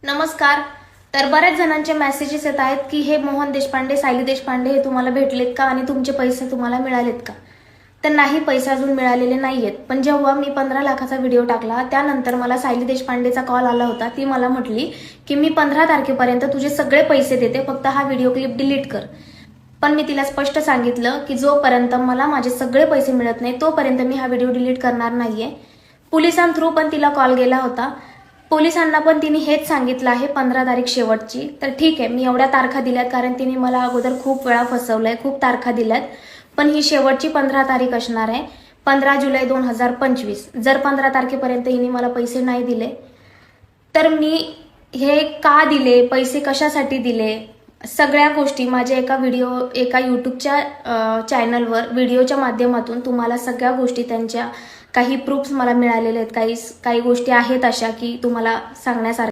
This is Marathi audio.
नमस्कार. तर बऱ्याच जणांचे मेसेजेस येत आहेत की हे मोहन देशपांडे, सायली देशपांडे हे तुम्हाला भेटलेत का आणि तुमचे पैसे तुम्हाला मिळालेत का? तर नाही, पैसे अजून मिळालेले नाहीयेत. पण जेव्हा मी 15 लाखाचा व्हिडिओ टाकला त्यानंतर मला सायली देशपांडेचा कॉल आला होता. ती मला म्हटली की मी 15 तारखेपर्यंत तुझे सगळे पैसे देते, फक्त हा व्हिडिओ क्लिप डिलीट कर. पण मी तिला स्पष्ट सांगितलं की जोपर्यंत मला माझे सगळे पैसे मिळत नाही तोपर्यंत मी हा व्हिडिओ डिलीट करणार नाहीये. पोलिसांथ्रू पण तिला कॉल गेला होता. पोलिसांना पण तिने हेच सांगितलं आहे 15 तारीख शेवटची. तर ठीक आहे, मी एवढ्या तारखा दिल्यात कारण तिने मला अगोदर खूप वेळा फसवलंय, खूप तारखा दिल्यात. पण ही शेवटची 15 तारीख असणार आहे, 15 जुलै 2025. जर 15 तारखेपर्यंत हिने मला पैसे नाही दिले तर मी हे का दिले, पैसे कशासाठी दिले, सगळ्या गोष्टी माझ्या एका यूट्यूबच्या चॅनलवर व्हिडिओच्या माध्यमातून तुम्हाला सगळ्या गोष्टी त्यांच्या काही प्रूफ्स मला मिळालेले आहेत, काही गोष्टी आहेत अशा की तुम्हाला सांगण्यासारख्या.